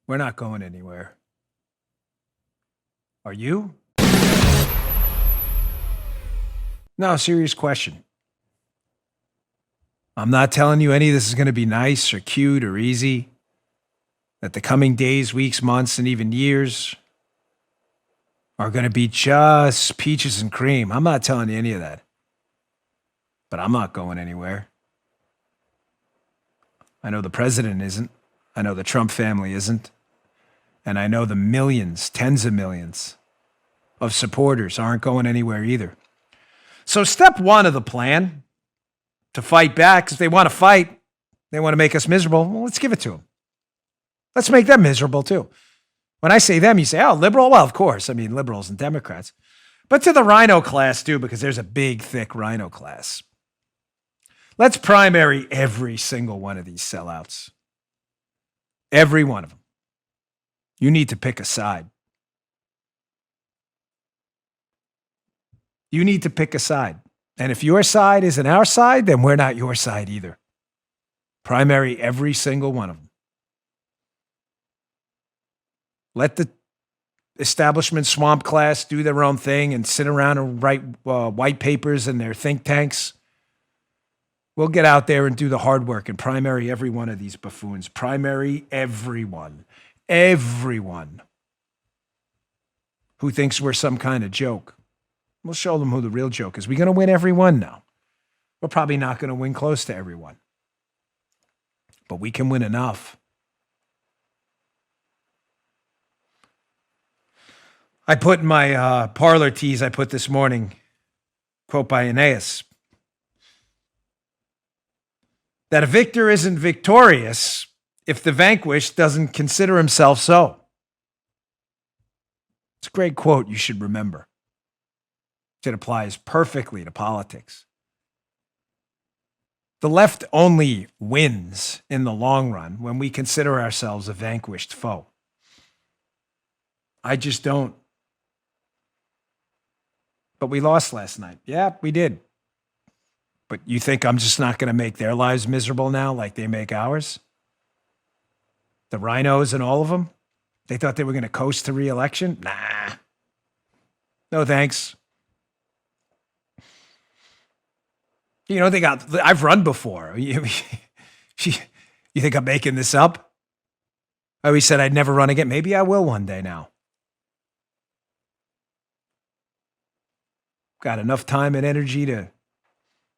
We're not going anywhere. Are you? No, serious question. I'm not telling you any of this is going to be nice or cute or easy. That the coming days, weeks, months, and even years are going to be just peaches and cream. I'm not telling you any of that. But I'm not going anywhere. I know the president isn't. I know the Trump family isn't. And I know the millions, tens of millions of supporters aren't going anywhere either. So step one of the plan to fight back, because they want to fight, they want to make us miserable. Well, let's give it to them. Let's make them miserable too. When I say them, you say, oh, liberal? Well, of course. I mean, liberals and Democrats. But to the rhino class too, because there's a big, thick rhino class. Let's primary every single one of these sellouts. Every one of them. You need to pick a side. You need to pick a side. And if your side isn't our side, then we're not your side either. Primary every single one of them. Let the establishment swamp class do their own thing and sit around and write white papers in their think tanks. We'll get out there and do the hard work and primary every one of these buffoons. Primary everyone. Everyone who thinks we're some kind of joke. We'll show them who the real joke is. We're going to win every one now. We're probably not going to win close to everyone. But we can win enough. I put in my parlor tease I put this morning, quote by Aeneas, that a victor isn't victorious if the vanquished doesn't consider himself so. It's a great quote you should remember. It applies perfectly to politics. The left only wins in the long run when we consider ourselves a vanquished foe. I just don't. But we lost last night. Yeah, we did. But you think I'm just not going to make their lives miserable now like they make ours? The rhinos and all of them? They thought they were going to coast to re-election? Nah. No thanks. You know, I've run before. You think I'm making this up? I always said I'd never run again. Maybe I will one day now. Got enough time and energy to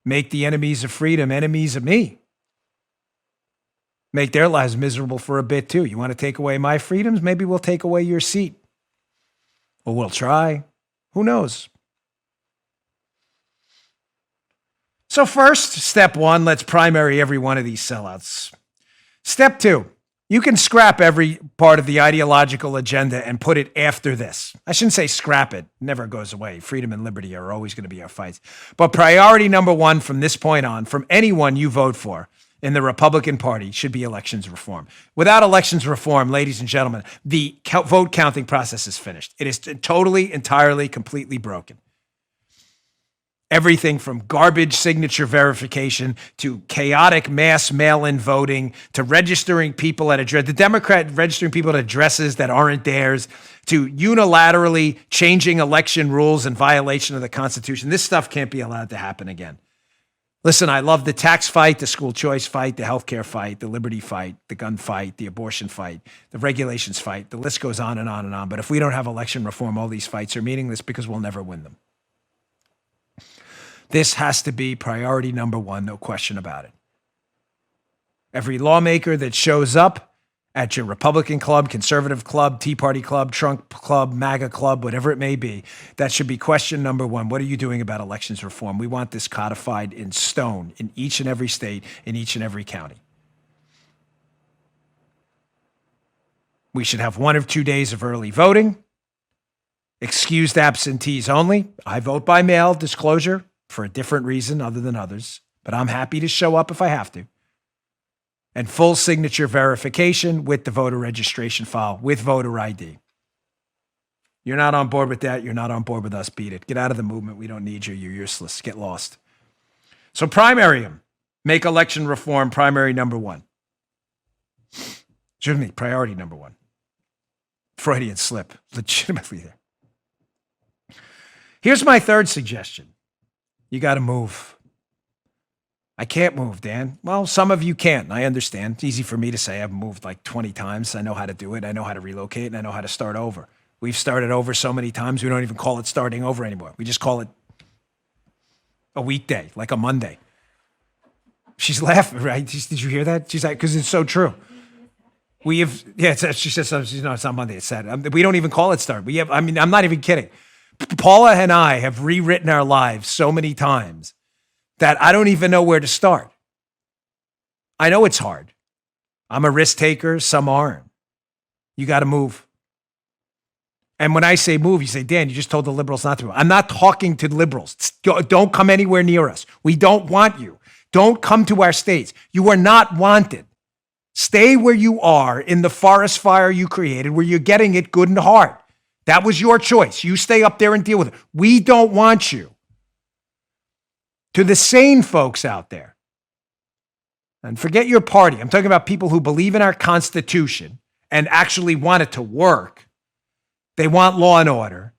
make the enemies of freedom enemies of me. Make their lives miserable for a bit too. You want to take away my freedoms? Maybe we'll take away your seat. Or we'll try. Who knows? So first, step one, let's primary every one of these sellouts. Step two, you can scrap every part of the ideological agenda and put it after this. I shouldn't say scrap it. It never goes away. Freedom and liberty are always going to be our fights. But priority number one from this point on, from anyone you vote for in the Republican Party, should be elections reform. Without elections reform, ladies and gentlemen, the vote counting process is finished. It is totally, entirely, completely broken. Everything from garbage signature verification to chaotic mass mail-in voting to registering people at the Democrat registering people at addresses that aren't theirs to unilaterally changing election rules in violation of the Constitution. This stuff can't be allowed to happen again. Listen, I love the tax fight, the school choice fight, the healthcare fight, the liberty fight, the gun fight, the abortion fight, the regulations fight. The list goes on and on and on. But if we don't have election reform, all these fights are meaningless because we'll never win them. This has to be priority number one, no question about it. Every lawmaker that shows up at your Republican club, conservative club, Tea Party club, Trump club, MAGA club, whatever it may be, that should be question number one. What are you doing about elections reform? We want this codified in stone in each and every state, in each and every county. We should have 1 or 2 days of early voting, excused absentees only. I vote by mail, disclosure, for a different reason other than others, but I'm happy to show up if I have to. And full signature verification with the voter registration file, with voter ID. You're not on board with that. You're not on board with us. Beat it. Get out of the movement. We don't need you. You're useless. Get lost. So primary them. Make election reform primary number one. Excuse me, priority number one. Freudian slip, legitimately there. Here's my third suggestion. You got to move. I can't move, Dan. Well, some of you can't. I understand. It's easy for me to say. I've moved like 20 times. I know how to do it. I know how to relocate, and I know how to start over. We've started over so many times, we don't even call it starting over anymore. We just call it a weekday, like a Monday. She's laughing, right? Did you hear that? She's like, because it's so true. We have, yeah, she says, no, it's not Monday, it's Saturday. We don't even call it start. I'm not even kidding. Paula and I have rewritten our lives so many times that I don't even know where to start. I know it's hard. I'm a risk taker, some aren't. You got to move. And when I say move, you say, Dan, you just told the liberals not to move. I'm not talking to liberals. Don't come anywhere near us. We don't want you. Don't come to our states. You are not wanted. Stay where you are in the forest fire you created, where you're getting it good and hard. That was your choice. You stay up there and deal with it. We don't want you. To the sane folks out there, and forget your party. I'm talking about people who believe in our Constitution and actually want it to work. They want law and order,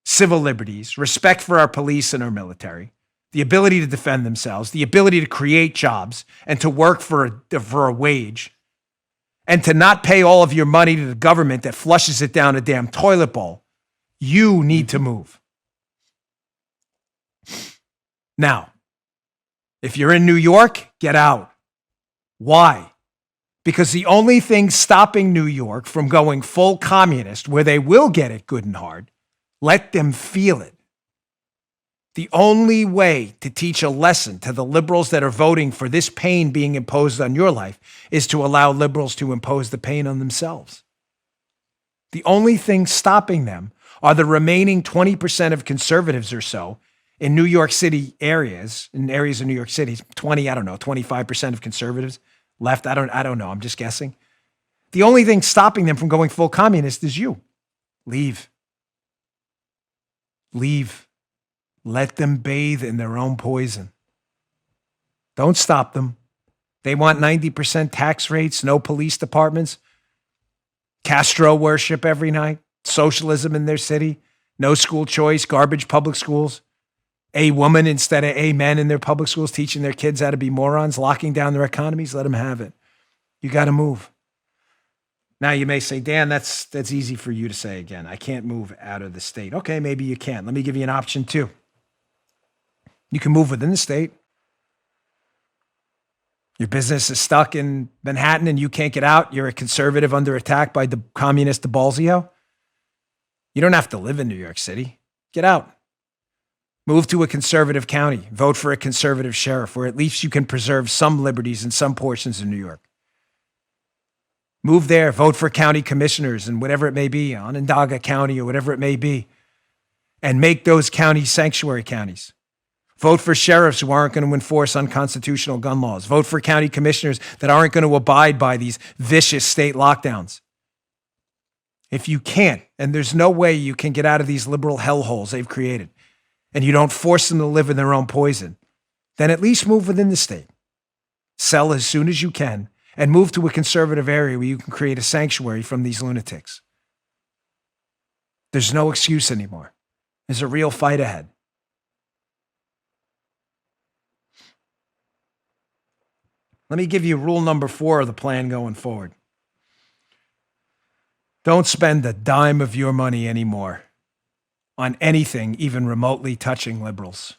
civil liberties, respect for our police and our military, the ability to defend themselves, the ability to create jobs and to work for a wage, and to not pay all of your money to the government that flushes it down a damn toilet bowl. You need to move. Now, if you're in New York, get out. Why? Because the only thing stopping New York from going full communist, where they will get it good and hard, let them feel it. The only way to teach a lesson to the liberals that are voting for this pain being imposed on your life is to allow liberals to impose the pain on themselves. The only thing stopping them are the remaining 20% of conservatives or so in New York City areas, in areas of New York City, 25% of conservatives left. I don't know. I'm just guessing. The only thing stopping them from going full communist is you. Leave. Leave. Let them bathe in their own poison. Don't stop them. They want 90% tax rates, no police departments, Castro worship every night, socialism in their city, no school choice, garbage public schools, a woman instead of a men in their public schools, teaching their kids how to be morons, locking down their economies. Let them have it. You got to move. Now you may say, Dan, that's easy for you to say again. I can't move out of the state. Okay, maybe you can. Let me give you an option too. You can move within the state. Your business is stuck in Manhattan and you can't get out. You're a conservative under attack by the communist de Balzio. You don't have to live in New York City. Get out. Move to a conservative county. Vote for a conservative sheriff, where at least you can preserve some liberties in some portions of New York. Move there. Vote for county commissioners and whatever it may be, Onondaga County or whatever it may be, and make those counties sanctuary counties. Vote for sheriffs who aren't going to enforce unconstitutional gun laws. Vote for county commissioners that aren't going to abide by these vicious state lockdowns. If you can't, and there's no way you can get out of these liberal hellholes they've created, and you don't force them to live in their own poison, then at least move within the state. Sell as soon as you can and move to a conservative area where you can create a sanctuary from these lunatics. There's no excuse anymore. There's a real fight ahead. Let me give you rule number 4 of the plan going forward. Don't spend a dime of your money anymore on anything even remotely touching liberals.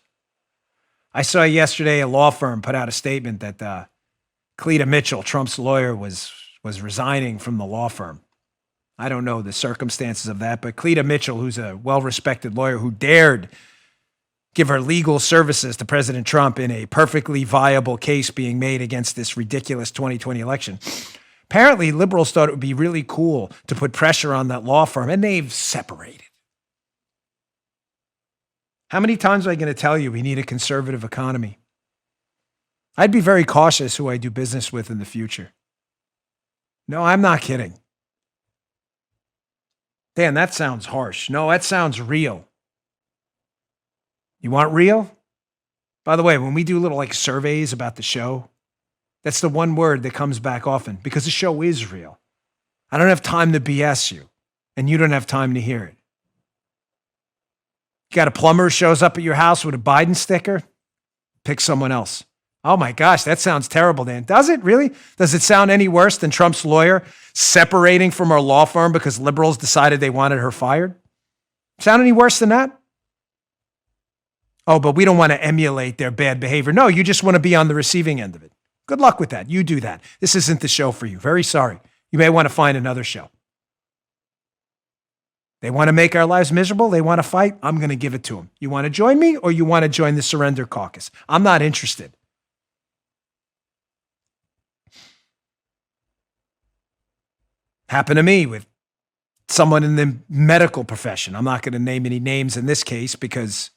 I saw yesterday a law firm put out a statement that Cleta Mitchell, Trump's lawyer, was resigning from the law firm. I don't know the circumstances of that, but Cleta Mitchell, who's a well-respected lawyer who dared give her legal services to President Trump in a perfectly viable case being made against this ridiculous 2020 election. Apparently, liberals thought it would be really cool to put pressure on that law firm, and they've separated. How many times am I going to tell you we need a conservative economy? I'd be very cautious who I do business with in the future. No, I'm not kidding. Dan, that sounds harsh. No, that sounds real. You want real? By the way, when we do little like surveys about the show, that's the one word that comes back often, because the show is real. I don't have time to BS you and you don't have time to hear it. You got a plumber who shows up at your house with a Biden sticker? Pick someone else. Oh my gosh, that sounds terrible, Dan. Does it really? Does it sound any worse than Trump's lawyer separating from her law firm because liberals decided they wanted her fired? Sound any worse than that? Oh, but we don't want to emulate their bad behavior. No, you just want to be on the receiving end of it. Good luck with that. You do that. This isn't the show for you. Very sorry. You may want to find another show. They want to make our lives miserable. They want to fight. I'm going to give it to them. You want to join me or you want to join the Surrender Caucus? I'm not interested. Happened to me with someone in the medical profession. I'm not going to name any names in this case because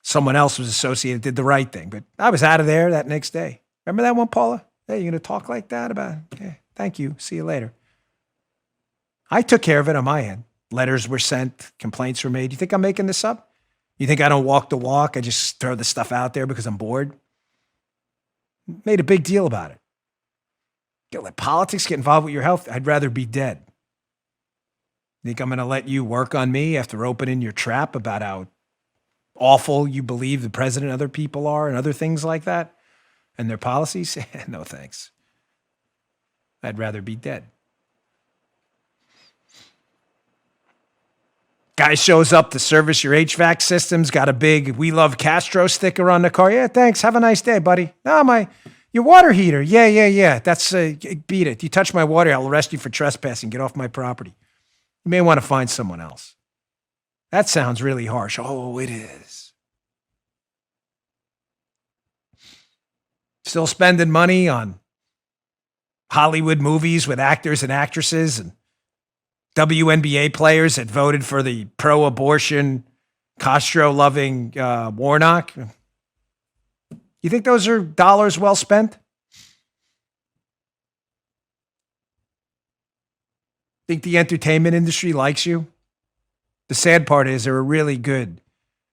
someone else was associated, did the right thing. But I was out of there that next day. Remember that one, Paula? Hey, you're going to talk like that about it? Okay, thank you. See you later. I took care of it on my end. Letters were sent. Complaints were made. You think I'm making this up? You think I don't walk the walk? I just throw the stuff out there because I'm bored? Made a big deal about it. You let politics get involved with your health? I'd rather be dead. Think I'm going to let you work on me after opening your trap about how awful you believe the president and other people are and other things like that and their policies? No thanks. I'd rather be dead. Guy shows up to service your HVAC systems, got a big "We Love Castro" sticker on the car. Yeah, thanks. Have a nice day, buddy. No, your water heater. Yeah. That's, beat it. You touch my water, I'll arrest you for trespassing. Get off my property. You may want to find someone else. That sounds really harsh. Oh, it is. Still spending money on Hollywood movies with actors and actresses and WNBA players that voted for the pro-abortion, Castro-loving Warnock. You think those are dollars well spent? Think the entertainment industry likes you? The sad part is there are really good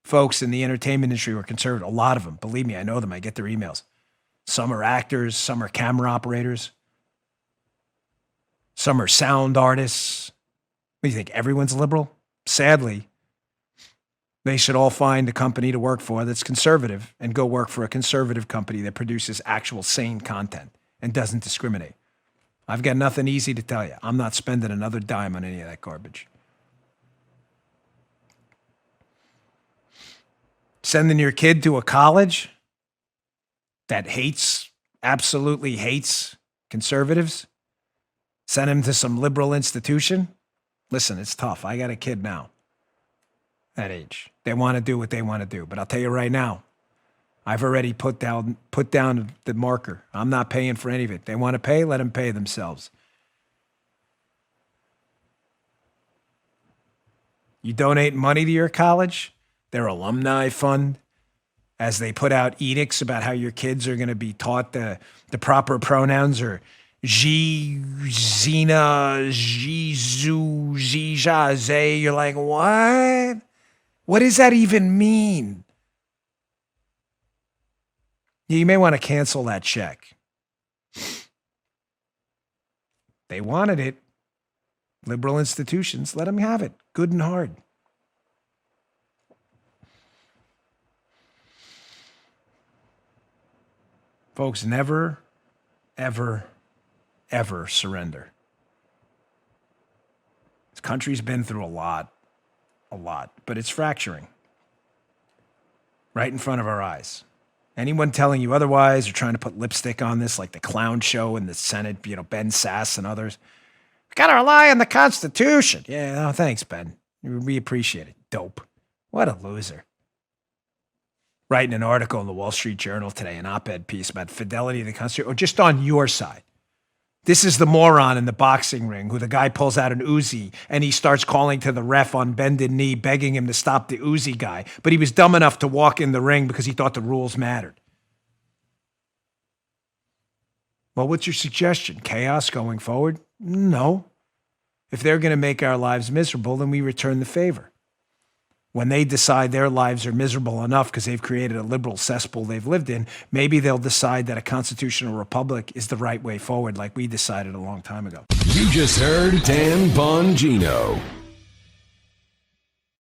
folks in the entertainment industry who are conservative. A lot of them. Believe me, I know them. I get their emails. Some are actors. Some are camera operators. Some are sound artists. What do you think? Everyone's liberal? Sadly, they should all find a company to work for that's conservative and go work for a conservative company that produces actual sane content and doesn't discriminate. I've got nothing easy to tell you. I'm not spending another dime on any of that garbage. Sending your kid to a college that absolutely hates conservatives. Send him to some liberal institution. Listen, it's tough. I got a kid now, that age. They want to do what they want to do. But I'll tell you right now, I've already put down the marker. I'm not paying for any of it. They want to pay, let them pay themselves. You donate money to your college, their alumni fund, as they put out edicts about how your kids are going to be taught the proper pronouns or Zina, Jizu, Zija, Zay. You're like, what? What does that even mean? You may want to cancel that check. They wanted it. Liberal institutions, let them have it. Good and hard. Folks, never, ever, ever surrender. This country's been through a lot, but it's fracturing right in front of our eyes. Anyone telling you otherwise or trying to put lipstick on this, like the clown show in the Senate, Ben Sass and others, we got to rely on the Constitution. Yeah, no, thanks, Ben. We appreciate it. Dope. What a loser. Writing an article in the Wall Street Journal today, an op-ed piece about fidelity to the Constitution, or just on your side. This is the moron in the boxing ring who the guy pulls out an Uzi and he starts calling to the ref on bended knee, begging him to stop the Uzi guy. But he was dumb enough to walk in the ring because he thought the rules mattered. Well, what's your suggestion? Chaos going forward? No. If they're going to make our lives miserable, then we return the favor. When they decide their lives are miserable enough because they've created a liberal cesspool they've lived in, maybe they'll decide that a constitutional republic is the right way forward, like we decided a long time ago. You just heard Dan Bongino.